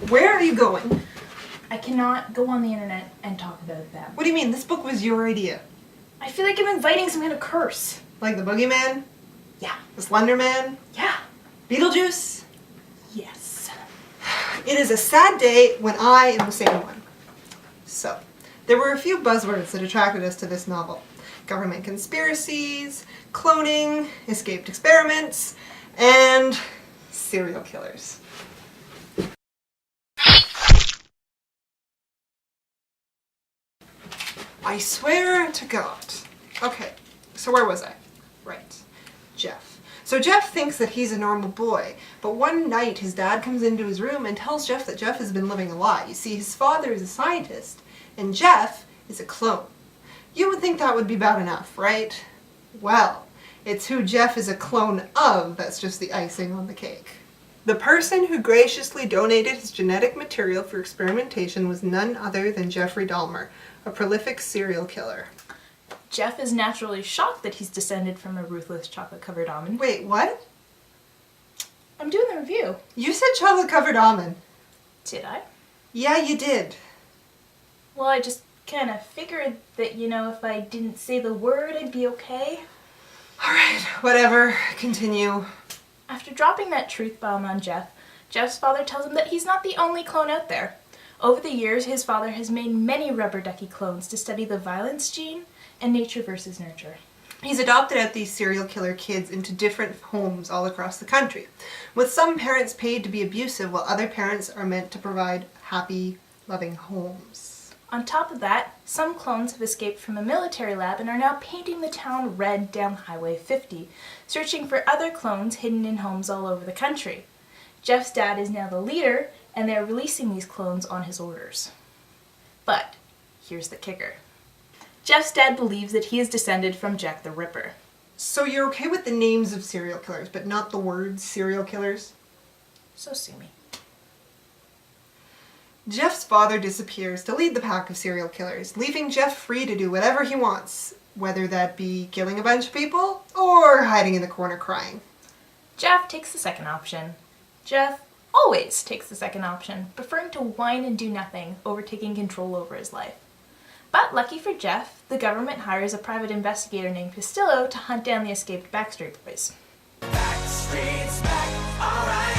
Where are you going? I cannot go on the internet and talk about that. What do you mean? This book was your idea. I feel like I'm inviting some kind of curse. Like the Boogeyman? Yeah. The Slender Man? Yeah. Beetlejuice? Yes. It is a sad day when I am the same one. So, there were a few buzzwords that attracted us to this novel. Government conspiracies, cloning, escaped experiments, and serial killers. I swear to God. Okay, so where was I? Right. Jeff. So Jeff thinks that he's a normal boy, but one night his dad comes into his room and tells Jeff that Jeff has been living a lie. You see, his father is a scientist, and Jeff is a clone. You would think that would be bad enough, right? Well, it's who Jeff is a clone of that's just the icing on the cake. The person who graciously donated his genetic material for experimentation was none other than Geoffrey Dahmer, a prolific serial killer. Jeff is naturally shocked that he's descended from a ruthless chocolate-covered almond. Wait, what? I'm doing the review. You said chocolate-covered almond. Did I? Yeah, you did. Well, I just kind of figured that, if I didn't say the word, I'd be okay. Alright, whatever. Continue. After dropping that truth bomb on Jeff, Jeff's father tells him that he's not the only clone out there. Over the years, his father has made many rubber ducky clones to study the violence gene and nature versus nurture. He's adopted out these serial killer kids into different homes all across the country, with some parents paid to be abusive while other parents are meant to provide happy, loving homes. On top of that, some clones have escaped from a military lab and are now painting the town red down Highway 50, searching for other clones hidden in homes all over the country. Jeff's dad is now the leader, and they're releasing these clones on his orders. But here's the kicker. Jeff's dad believes that he is descended from Jack the Ripper. So you're okay with the names of serial killers, but not the words serial killers? So sue me. Jeff's father disappears to lead the pack of serial killers, leaving Jeff free to do whatever he wants, whether that be killing a bunch of people or hiding in the corner crying. Jeff takes the second option. Jeff always takes the second option, preferring to whine and do nothing over taking control over his life. But lucky for Jeff, the government hires a private investigator named Castillo to hunt down the escaped Backstreet Boys. Backstreet's back, alright.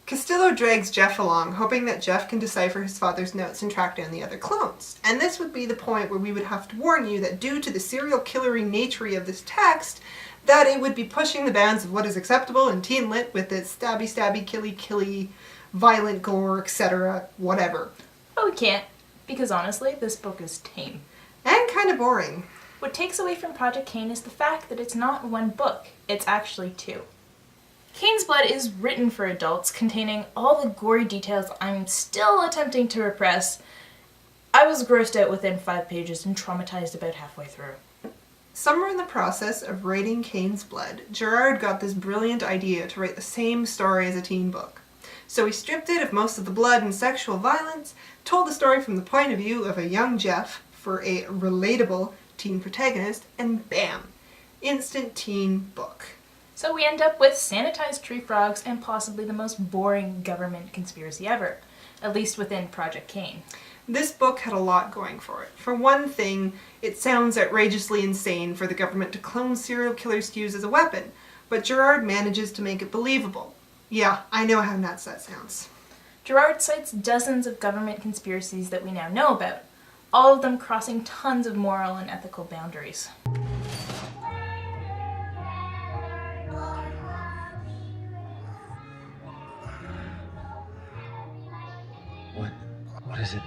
Castillo drags Jeff along, hoping that Jeff can decipher his father's notes and track down the other clones. And this would be the point where we would have to warn you that due to the serial killery nature of this text, that it would be pushing the bounds of what is acceptable in teen lit with its stabby, killy, violent gore, etc., whatever. But we can't, because honestly, this book is tame. And kind of boring. What takes away from Project Cain is the fact that it's not one book, it's actually two. Cain's Blood is written for adults, containing all the gory details I'm still attempting to repress. I was grossed out within 5 pages and traumatized about halfway through. Somewhere in the process of writing Cain's Blood, Girard got this brilliant idea to write the same story as a teen book. So he stripped it of most of the blood and sexual violence, told the story from the point of view of a young Jeff for a relatable teen protagonist, and bam! Instant teen book. So we end up with sanitized tree frogs and possibly the most boring government conspiracy ever, at least within Project Cain. This book had a lot going for it. For one thing, it sounds outrageously insane for the government to clone serial killers to use as a weapon, but Girard manages to make it believable. Yeah, I know how nuts that sounds. Girard cites dozens of government conspiracies that we now know about, all of them crossing tons of moral and ethical boundaries. What is it?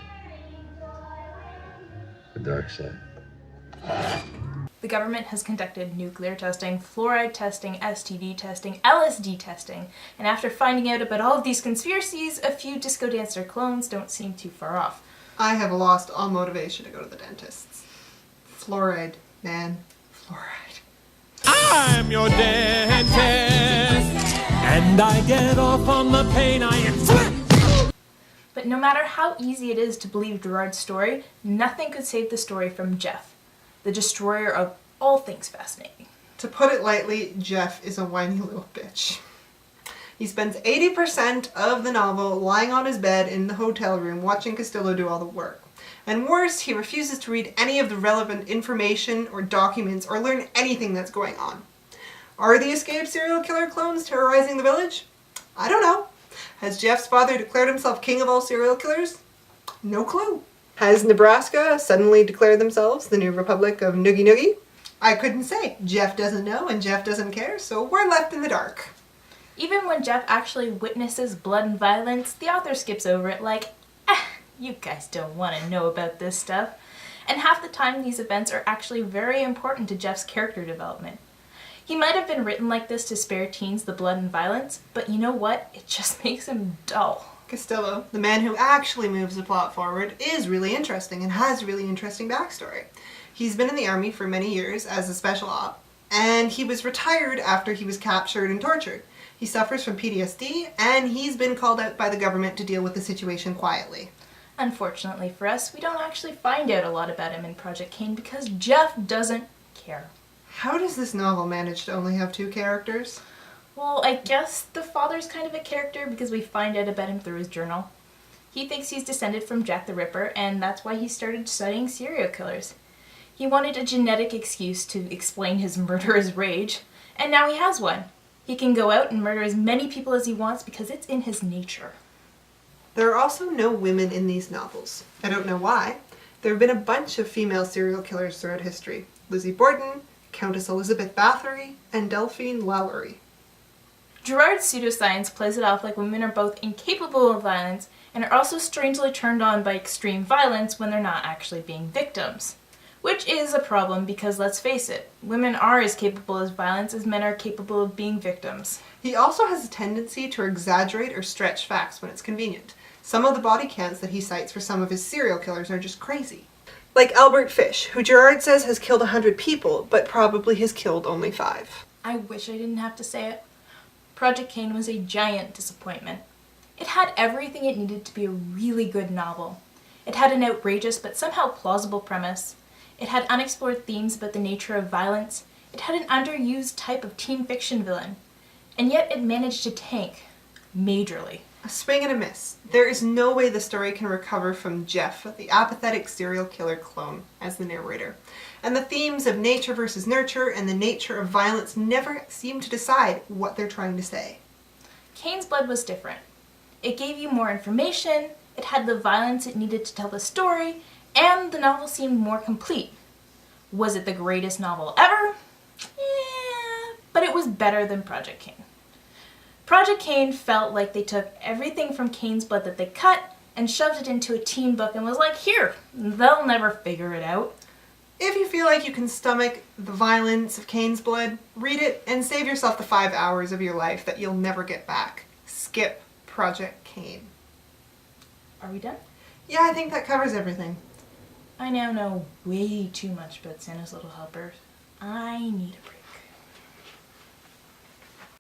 The dark side. The government has conducted nuclear testing, fluoride testing, STD testing, LSD testing, and after finding out about all of these conspiracies, a few disco dancer clones don't seem too far off. I have lost all motivation to go to the dentist's. Fluoride, man. Fluoride. I'm your dentist, and I get off on the pain I inflict. But no matter how easy it is to believe Girard's story, nothing could save the story from Jeff, the destroyer of all things fascinating. To put it lightly, Jeff is a whiny little bitch. He spends 80% of the novel lying on his bed in the hotel room watching Castillo do all the work. And worse, he refuses to read any of the relevant information or documents or learn anything that's going on. Are the escaped serial killer clones terrorizing the village? I don't know. Has Jeff's father declared himself king of all serial killers? No clue. Has Nebraska suddenly declared themselves the new Republic of Noogie Noogie? I couldn't say. Jeff doesn't know and Jeff doesn't care, so we're left in the dark. Even when Jeff actually witnesses blood and violence, the author skips over it like, you guys don't want to know about this stuff. And half the time these events are actually very important to Jeff's character development. He might have been written like this to spare teens the blood and violence, but you know what? It just makes him dull. Castillo, the man who actually moves the plot forward, is really interesting and has a really interesting backstory. He's been in the army for many years as a special op, and he was retired after he was captured and tortured. He suffers from PTSD, and he's been called out by the government to deal with the situation quietly. Unfortunately for us, we don't actually find out a lot about him in Project Cain because Jeff doesn't care. How does this novel manage to only have 2 characters? Well, I guess the father's kind of a character because we find out about him through his journal. He thinks he's descended from Jack the Ripper, and that's why he started studying serial killers. He wanted a genetic excuse to explain his murderous rage, and now he has one. He can go out and murder as many people as he wants because it's in his nature. There are also no women in these novels. I don't know why. There have been a bunch of female serial killers throughout history. Lizzie Borden, Countess Elizabeth Bathory, and Delphine Lalaurie. Girard's pseudoscience plays it off like women are both incapable of violence and are also strangely turned on by extreme violence when they're not actually being victims. Which is a problem because, let's face it, women are as capable of violence as men are capable of being victims. He also has a tendency to exaggerate or stretch facts when it's convenient. Some of the body counts that he cites for some of his serial killers are just crazy. Like Albert Fish, who Girard says has killed 100 people, but probably has killed only 5. I wish I didn't have to say it. Project Cain was a giant disappointment. It had everything it needed to be a really good novel. It had an outrageous but somehow plausible premise. It had unexplored themes about the nature of violence. It had an underused type of teen fiction villain. And yet it managed to tank. Majorly. A swing and a miss. There is no way the story can recover from Jeff, the apathetic serial killer clone, as the narrator. And the themes of nature versus nurture and the nature of violence never seem to decide what they're trying to say. Cain's Blood was different. It gave you more information, it had the violence it needed to tell the story, and the novel seemed more complete. Was it the greatest novel ever? Yeah, but it was better than Project Cain. Project Cain felt like they took everything from Cain's Blood that they cut and shoved it into a teen book and was like, here, they'll never figure it out. If you feel like you can stomach the violence of Cain's Blood, read it and save yourself the 5 hours of your life that you'll never get back. Skip Project Cain. Are we done? Yeah, I think that covers everything. I now know way too much about Santa's Little Helpers. I need a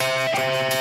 break.